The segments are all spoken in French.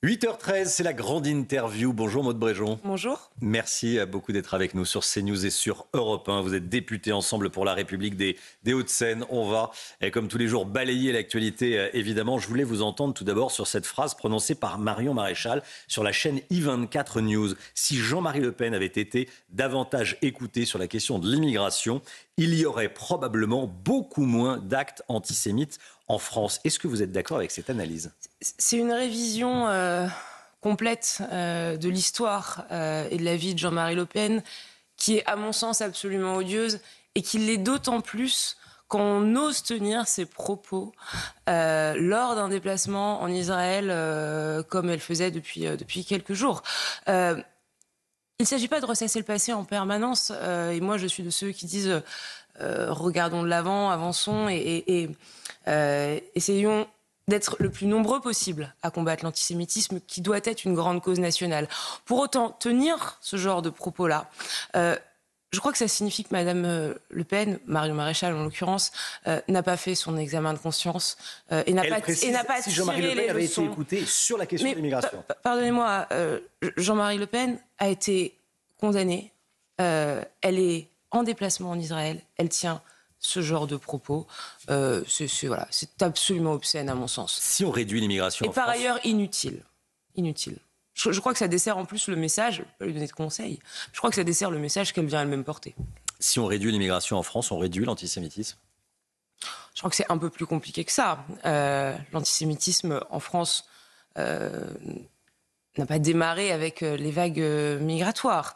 8h13, c'est la grande interview. Bonjour Maude Bréjon. Bonjour. Merci beaucoup d'être avec nous sur CNews et sur Europe 1. Vous êtes députés ensemble pour la République des Hauts-de-Seine. On va, comme tous les jours, balayer l'actualité, évidemment. Je voulais vous entendre tout d'abord sur cette phrase prononcée par Marion Maréchal sur la chaîne I24 News. Si Jean-Marie Le Pen avait été davantage écouté sur la question de l'immigration, il y aurait probablement beaucoup moins d'actes antisémites en France. Est-ce que vous êtes d'accord avec cette analyse ? C'est une révision complète de l'histoire et de la vie de Jean-Marie Le Pen qui est, à mon sens, absolument odieuse et qui l'est d'autant plus quand on ose tenir ses propos lors d'un déplacement en Israël comme elle faisait depuis quelques jours. Il ne s'agit pas de ressasser le passé en permanence et moi je suis de ceux qui disent regardons de l'avant, avançons et essayons d'être le plus nombreux possible à combattre l'antisémitisme qui doit être une grande cause nationale. Pour autant, tenir ce genre de propos-là, je crois que ça signifie que Madame Le Pen, Marion Maréchal en l'occurrence, n'a pas fait son examen de conscience et n'a pas si Jean-Marie Le Pen avait été écouté sur la question de l'immigration. Pardonnez-moi, Jean-Marie Le Pen a été condamnée. Elle est en déplacement en Israël. Elle tient ce genre de propos, c'est absolument obscène à mon sens. Si on réduit l'immigration en France... Et par ailleurs, inutile. Je crois que ça dessert en plus le message, je ne vais pas lui donner de conseils, je crois que ça dessert le message qu'elle vient elle-même porter. Si on réduit l'immigration en France, on réduit l'antisémitisme ? Je crois que c'est un peu plus compliqué que ça. L'antisémitisme en France n'a pas démarré avec les vagues migratoires.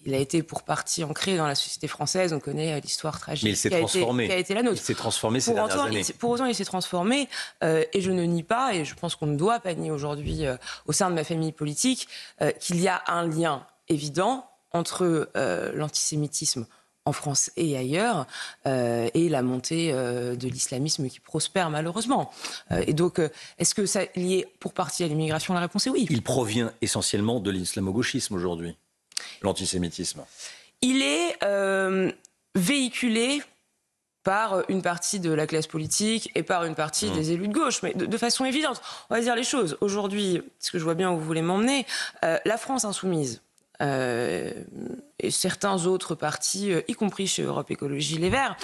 Il a été pour partie ancré dans la société française. On connaît l'histoire tragique. Mais il s'est transformé. Qui a été la nôtre. Il s'est transformé ces dernières années. Pour autant, il s'est transformé. Et je ne nie pas, et je pense qu'on ne doit pas nier aujourd'hui au sein de ma famille politique, qu'il y a un lien évident entre l'antisémitisme en France et ailleurs, et la montée de l'islamisme qui prospère malheureusement. Et donc, est-ce que ça est lié pour partie à l'immigration ? La réponse est oui. Il provient essentiellement de l'islamo-gauchisme aujourd'hui, l'antisémitisme. Il est véhiculé par une partie de la classe politique et par une partie des élus de gauche, mais de façon évidente. On va dire les choses. Aujourd'hui, parce que je vois bien où vous voulez m'emmener, la France insoumise, et certains autres partis, y compris chez Europe Écologie Les Verts,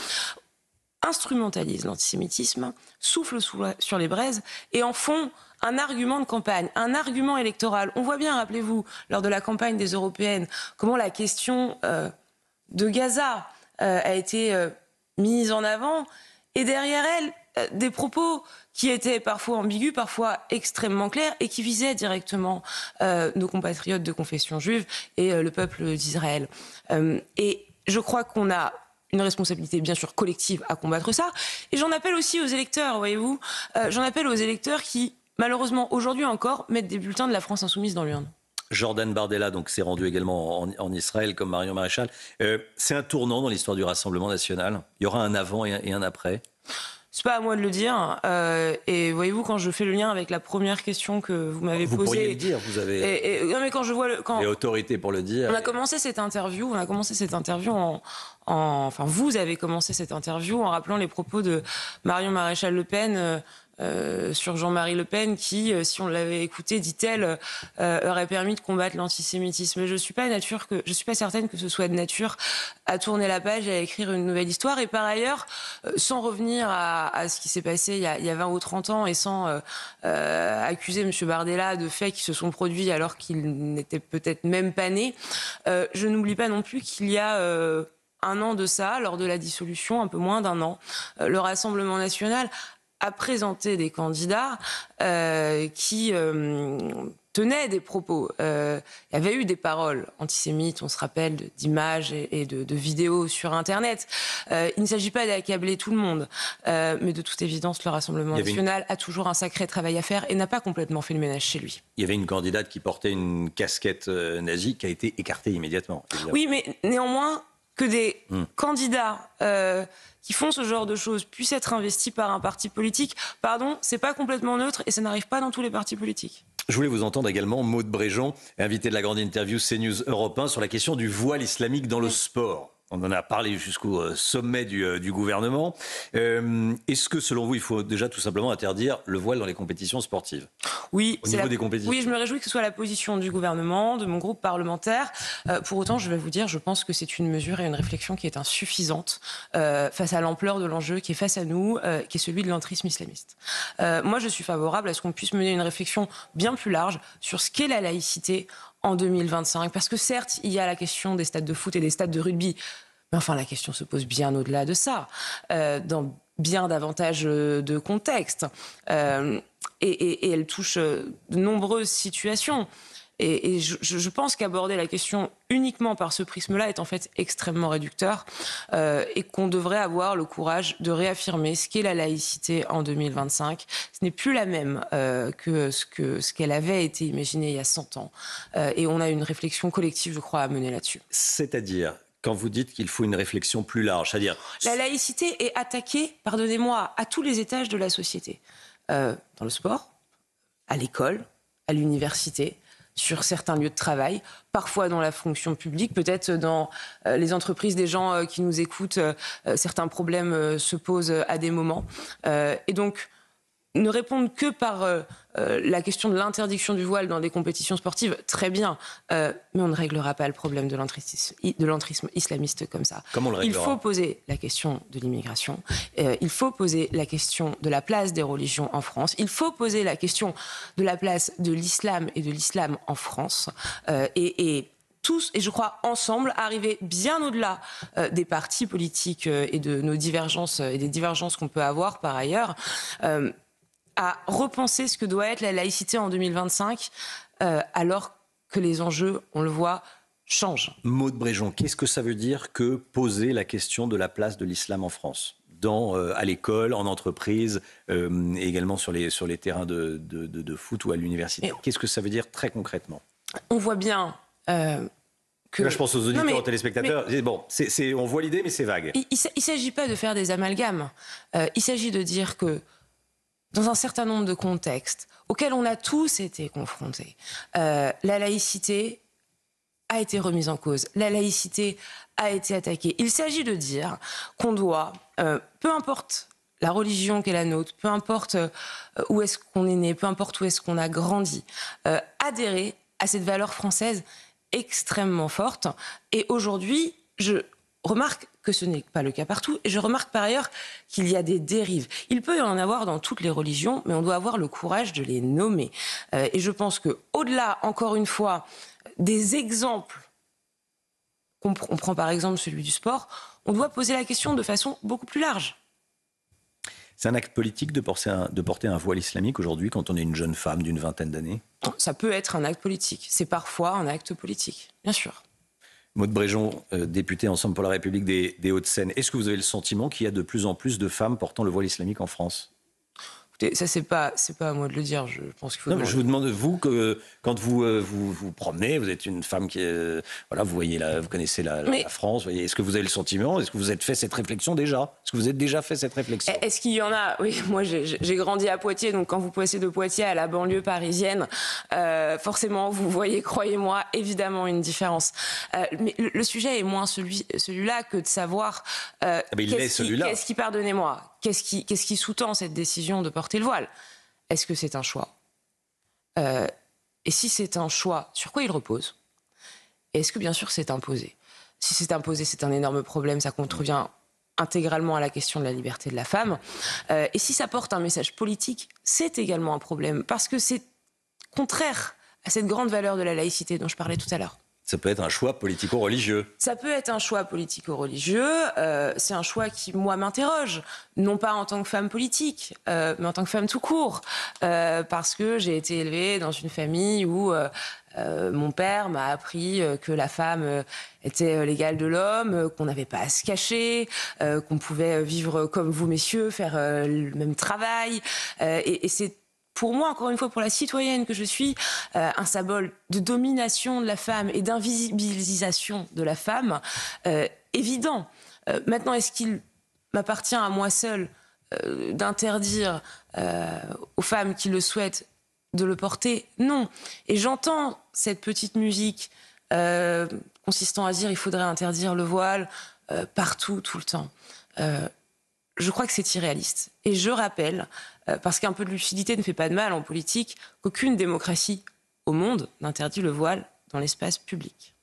instrumentalisent l'antisémitisme, soufflent sur les braises et en font un argument de campagne, un argument électoral. On voit bien, rappelez-vous, lors de la campagne des Européennes, comment la question de Gaza a été mise en avant et derrière elle, des propos qui étaient parfois ambigus, parfois extrêmement clairs et qui visaient directement nos compatriotes de confession juive et le peuple d'Israël. Et je crois qu'on a une responsabilité bien sûr collective à combattre ça. Et j'en appelle aussi aux électeurs, voyez-vous. J'en appelle aux électeurs qui, malheureusement, aujourd'hui encore, mettent des bulletins de la France insoumise dans l'urne. Jordan Bardella donc, s'est rendu également en Israël, comme Marion Maréchal. C'est un tournant dans l'histoire du Rassemblement national. Il y aura un avant et un après. C'est pas à moi de le dire. Et voyez-vous, quand je fais le lien avec la première question que vous m'avez posée... Vous pourriez le dire, vous avez non, mais quand je vois les autorités pour le dire. On a commencé cette interview enfin, vous avez commencé cette interview en rappelant les propos de Marion Maréchal Le Pen sur Jean-Marie Le Pen qui, si on l'avait écouté, dit-elle, aurait permis de combattre l'antisémitisme. Je suis pas certaine que ce soit de nature à tourner la page et à écrire une nouvelle histoire. Et par ailleurs, sans revenir à ce qui s'est passé il y a 20 ou 30 ans et sans accuser M. Bardella de faits qui se sont produits alors qu'il n'était peut-être même pas né, je n'oublie pas non plus qu'il y a un an de ça, lors de la dissolution, un peu moins d'un an, le Rassemblement national a présenté des candidats qui tenaient des propos. Il y avait eu des paroles antisémites, on se rappelle, d'images et de vidéos sur Internet. Il ne s'agit pas d'accabler tout le monde, mais de toute évidence, le Rassemblement national a toujours un sacré travail à faire et n'a pas complètement fait le ménage chez lui. Il y avait une candidate qui portait une casquette nazie qui a été écartée immédiatement. Évidemment. Oui, mais néanmoins, que des candidats qui font ce genre de choses puissent être investis par un parti politique, pardon, c'est pas complètement neutre et ça n'arrive pas dans tous les partis politiques. Je voulais vous entendre également, Maude Bréjon, invitée de la grande interview CNews Europe 1 sur la question du voile islamique dans le sport. On en a parlé jusqu'au sommet du gouvernement. Est-ce que, selon vous, il faut déjà tout simplement interdire le voile dans les compétitions sportives ? Oui, au niveau des compétitions. Oui, je me réjouis que ce soit la position du gouvernement, de mon groupe parlementaire. Pour autant, je vais vous dire, je pense que c'est une mesure et une réflexion qui est insuffisante face à l'ampleur de l'enjeu qui est face à nous, qui est celui de l'entrisme islamiste. Moi, je suis favorable à ce qu'on puisse mener une réflexion bien plus large sur ce qu'est la laïcité en 2025. Parce que certes, il y a la question des stades de foot et des stades de rugby. Mais enfin, la question se pose bien au-delà de ça, dans bien davantage de contextes. Et elle touche de nombreuses situations. Et je pense qu'aborder la question uniquement par ce prisme-là est en fait extrêmement réducteur et qu'on devrait avoir le courage de réaffirmer ce qu'est la laïcité en 2025. Ce n'est plus la même que ce qu'elle avait été imaginée il y a 100 ans. Et on a une réflexion collective, je crois, à mener là-dessus. C'est-à-dire, quand vous dites qu'il faut une réflexion plus large, c'est-à-dire... La laïcité est attaquée, pardonnez-moi, à tous les étages de la société. Dans le sport, à l'école, à l'université, sur certains lieux de travail, parfois dans la fonction publique, peut-être dans les entreprises des gens qui nous écoutent, certains problèmes se posent à des moments. Et donc, ne répondre que par la question de l'interdiction du voile dans des compétitions sportives, très bien, mais on ne réglera pas le problème de l'entrisme islamiste comme ça. Comment on le réglera ? Il faut poser la question de l'immigration, il faut poser la question de la place des religions en France, il faut poser la question de la place de l'islam et de l'islam en France, et tous, et je crois ensemble, arriver bien au-delà des partis politiques et de nos divergences et des divergences qu'on peut avoir par ailleurs, à repenser ce que doit être la laïcité en 2025, alors que les enjeux, on le voit, changent. Maud Bréjon, qu'est-ce que ça veut dire que poser la question de la place de l'islam en France à l'école, en entreprise, également sur les terrains de foot ou à l'université? Qu'est-ce que ça veut dire très concrètement? On voit bien... que... Là, je pense aux auditeurs, aux téléspectateurs. Bon, on voit l'idée, mais c'est vague. Il ne s'agit pas de faire des amalgames. Il s'agit de dire que dans un certain nombre de contextes auxquels on a tous été confrontés, la laïcité a été remise en cause, la laïcité a été attaquée. Il s'agit de dire qu'on doit, peu importe la religion qu'est la nôtre, peu importe où est-ce qu'on est né, peu importe où est-ce qu'on a grandi, adhérer à cette valeur française extrêmement forte. Et aujourd'hui, je remarque que ce n'est pas le cas partout, et je remarque par ailleurs qu'il y a des dérives. Il peut y en avoir dans toutes les religions, mais on doit avoir le courage de les nommer. Et je pense qu'au-delà, encore une fois, des exemples, on prend par exemple celui du sport, on doit poser la question de façon beaucoup plus large. C'est un acte politique de porter un voile islamique aujourd'hui quand on est une jeune femme d'une vingtaine d'années? Ça peut être un acte politique. C'est parfois un acte politique, bien sûr. Maud Bréjon, députée Ensemble pour la République des Hauts-de-Seine, est-ce que vous avez le sentiment qu'il y a de plus en plus de femmes portant le voile islamique en France? Écoutez, ça, c'est pas à moi de le dire. Je pense qu'il faut. Non, mais je vous demande, vous, que quand vous promenez, vous êtes une femme qui est, voilà, vous connaissez la France. Est-ce que vous avez le sentiment? Est-ce que vous êtes fait cette réflexion déjà? Est-ce que vous êtes déjà fait cette réflexion? Est-ce qu'il y en a? Oui, moi j'ai grandi à Poitiers, donc quand vous passez de Poitiers à la banlieue parisienne, forcément vous voyez, croyez-moi, évidemment une différence. Mais le sujet est moins celui-là que de savoir qu'est-ce qui, pardonnez-moi, qu'est-ce qui sous-tend cette décision de porter le voile? Est-ce que c'est un choix? Et si c'est un choix, sur quoi il repose? Et est-ce que bien sûr c'est imposé? Si c'est imposé, c'est un énorme problème, ça contrevient intégralement à la question de la liberté de la femme. Et si ça porte un message politique, c'est également un problème, parce que c'est contraire à cette grande valeur de la laïcité dont je parlais tout à l'heure. Ça peut être un choix politico-religieux. Ça peut être un choix politico-religieux. C'est un choix qui, moi, m'interroge. Non pas en tant que femme politique, mais en tant que femme tout court. Parce que j'ai été élevée dans une famille où mon père m'a appris que la femme était l'égale de l'homme, qu'on n'avait pas à se cacher, qu'on pouvait vivre comme vous, messieurs, faire le même travail. Et c'est pour moi, encore une fois, pour la citoyenne que je suis, un symbole de domination de la femme et d'invisibilisation de la femme évident. Maintenant, est-ce qu'il m'appartient à moi seule d'interdire aux femmes qui le souhaitent de le porter? Non. Et j'entends cette petite musique consistant à dire il faudrait interdire le voile partout, tout le temps. je crois que c'est irréaliste. Et je rappelle, parce qu'un peu de lucidité ne fait pas de mal en politique, qu'aucune démocratie au monde n'interdit le voile dans l'espace public.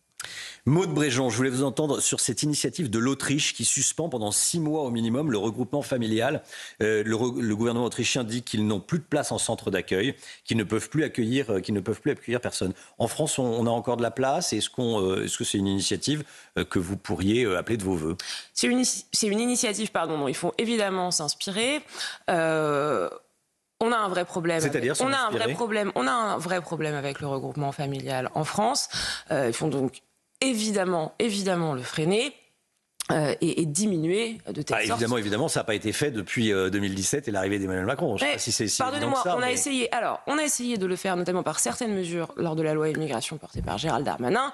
Maude Bréjean, je voulais vous entendre sur cette initiative de l'Autriche qui suspend pendant 6 mois au minimum le regroupement familial. Le gouvernement autrichien dit qu'ils n'ont plus de place en centre d'accueil, qu'ils ne peuvent plus accueillir personne. En France, on a encore de la place. Est-ce que c'est une initiative que vous pourriez appeler de vos voeux? C'est une initiative, dont il faut évidemment s'inspirer. On a un vrai problème. On a un vrai problème avec le regroupement familial en France. Il faut donc évidemment le freiner et diminuer de telle sorte. Évidemment, ça n'a pas été fait depuis 2017 et l'arrivée d'Emmanuel Macron. Je sais pas si c'est pardonnez-moi, on a essayé de le faire notamment par certaines mesures lors de la loi immigration portée par Gérald Darmanin.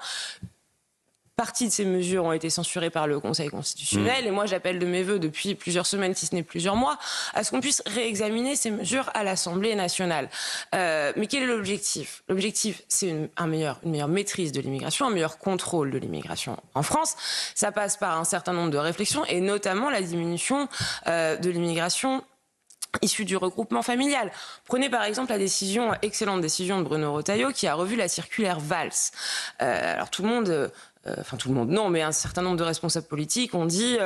Partie de ces mesures ont été censurées par le Conseil constitutionnel et moi j'appelle de mes vœux depuis plusieurs semaines, si ce n'est plusieurs mois, à ce qu'on puisse réexaminer ces mesures à l'Assemblée nationale. Mais quel est l'objectif? L'objectif, c'est une meilleure maîtrise de l'immigration, un meilleur contrôle de l'immigration en France. Ça passe par un certain nombre de réflexions et notamment la diminution de l'immigration issue du regroupement familial. Prenez par exemple la excellente décision de Bruno Retailleau qui a revu la circulaire Valls. Alors tout le monde non, mais un certain nombre de responsables politiques ont dit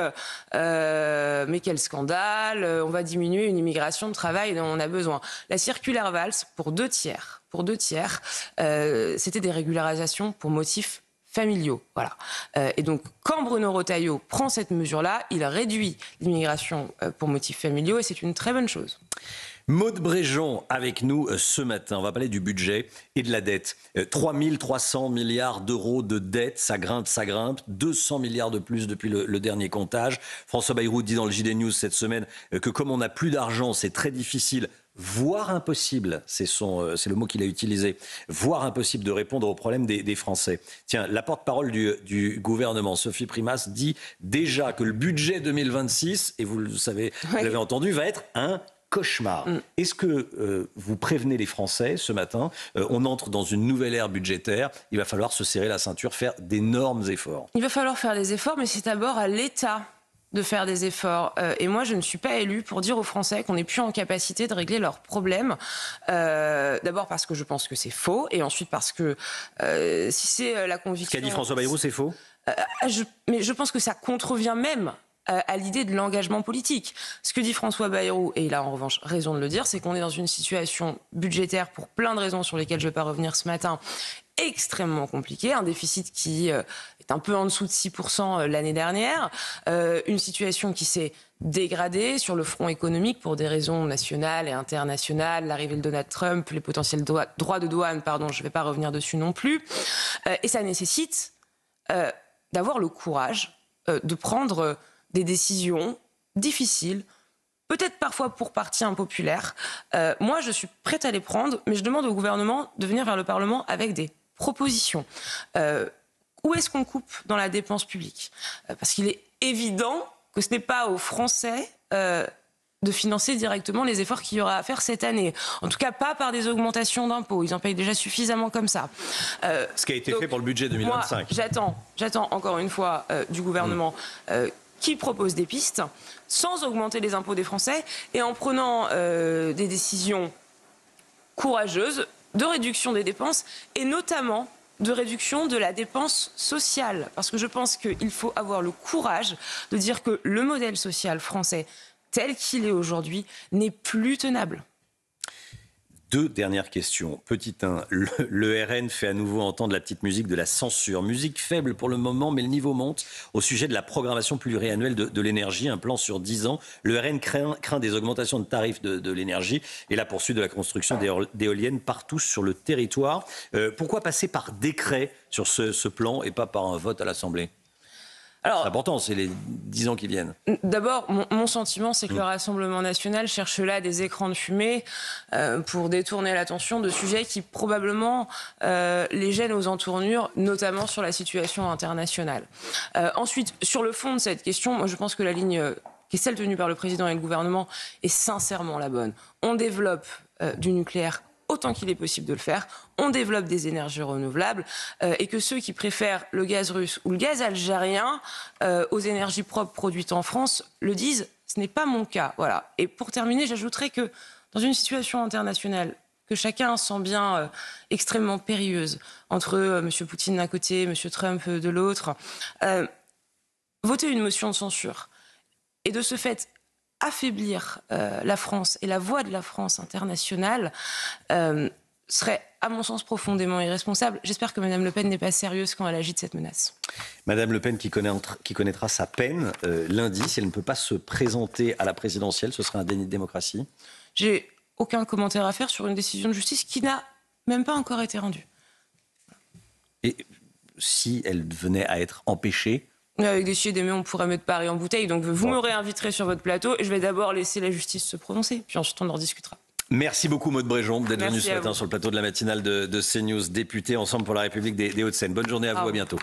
mais quel scandale, on va diminuer une immigration de travail dont on a besoin. La circulaire Valls, pour deux tiers, c'était des régularisations pour motifs familiaux. Voilà. Et donc, quand Bruno Retailleau prend cette mesure-là, il réduit l'immigration pour motifs familiaux et c'est une très bonne chose. Maude Bréjean avec nous ce matin. On va parler du budget et de la dette. 3 300 milliards d'euros de dette, ça grimpe. 200 milliards de plus depuis le dernier comptage. François Bayrou dit dans le JD News cette semaine que comme on n'a plus d'argent, c'est très difficile, voire impossible, c'est le mot qu'il a utilisé, voire impossible de répondre aux problèmes des Français. Tiens, la porte-parole du gouvernement, Sophie Primas, dit déjà que le budget 2026, et vous le savez, vous l'avez entendu, va être un cauchemar. Est-ce que vous prévenez les Français ce matin? On entre dans une nouvelle ère budgétaire. Il va falloir se serrer la ceinture, faire d'énormes efforts. Il va falloir faire des efforts, mais c'est d'abord à l'État de faire des efforts. Et moi, je ne suis pas élue pour dire aux Français qu'on n'est plus en capacité de régler leurs problèmes. D'abord parce que je pense que c'est faux, et ensuite parce que si c'est la conviction... Ce qu'a dit François Bayrou, c'est faux? Mais je pense que ça contrevient même à l'idée de l'engagement politique. Ce que dit François Bayrou, et il a en revanche raison de le dire, c'est qu'on est dans une situation budgétaire, pour plein de raisons sur lesquelles je ne vais pas revenir ce matin, extrêmement compliquée, un déficit qui est un peu en dessous de 6% l'année dernière, une situation qui s'est dégradée sur le front économique pour des raisons nationales et internationales, l'arrivée de Donald Trump, les potentiels droits de douane, je ne vais pas revenir dessus non plus, et ça nécessite d'avoir le courage de prendre des décisions difficiles, peut-être parfois pour partie impopulaires. Moi, je suis prête à les prendre, mais je demande au gouvernement de venir vers le Parlement avec des propositions. Où est-ce qu'on coupe dans la dépense publique? Parce qu'il est évident que ce n'est pas aux Français de financer directement les efforts qu'il y aura à faire cette année. En tout cas, pas par des augmentations d'impôts. Ils en payent déjà suffisamment comme ça. Ce qui a été fait pour le budget 2025. Moi, j'attends encore une fois du gouvernement qui propose des pistes sans augmenter les impôts des Français et en prenant des décisions courageuses de réduction des dépenses et notamment de réduction de la dépense sociale. Parce que je pense qu'il faut avoir le courage de dire que le modèle social français tel qu'il est aujourd'hui n'est plus tenable. Deux dernières questions. Petit 1, le RN fait à nouveau entendre la petite musique de la censure. Musique faible pour le moment, mais le niveau monte. Au sujet de la programmation pluriannuelle de l'énergie, un plan sur 10 ans. Le RN craint des augmentations de tarifs de l'énergie et la poursuite de la construction d'éoliennes partout sur le territoire. Pourquoi passer par décret sur ce plan et pas par un vote à l'Assemblée ? Alors, c'est important, c'est les 10 ans qui viennent. D'abord, mon sentiment, c'est que le Rassemblement national cherche là des écrans de fumée pour détourner l'attention de sujets qui probablement les gênent aux entournures, notamment sur la situation internationale. Ensuite, sur le fond de cette question, moi je pense que la ligne qui est celle tenue par le président et le gouvernement est sincèrement la bonne. On développe du nucléaire autant qu'il est possible de le faire. On développe des énergies renouvelables et que ceux qui préfèrent le gaz russe ou le gaz algérien aux énergies propres produites en France le disent. Ce n'est pas mon cas. Voilà. Et pour terminer, j'ajouterais que dans une situation internationale que chacun sent bien extrêmement périlleuse, entre M. Poutine d'un côté, M. Trump de l'autre, voter une motion de censure et de ce fait affaiblir la France et la voix de la France internationale serait, à mon sens, profondément irresponsable. J'espère que Mme Le Pen n'est pas sérieuse quand elle agit de cette menace. Mme Le Pen qui connaîtra sa peine lundi, si elle ne peut pas se présenter à la présidentielle, ce serait un déni de démocratie. J'ai aucun commentaire à faire sur une décision de justice qui n'a même pas encore été rendue. Et si elle venait à être empêchée? Avec des chiens d'aimer, on pourrait mettre Paris en bouteille. Donc vous me réinviterez sur votre plateau et je vais d'abord laisser la justice se prononcer. Puis ensuite, on en rediscutera. Merci beaucoup, Maude Bréjon, d'être venue ce matin vous. sur le plateau de la matinale de CNews, députée Ensemble pour la République des Hauts-de-Seine. Bonne journée à vous, à bientôt.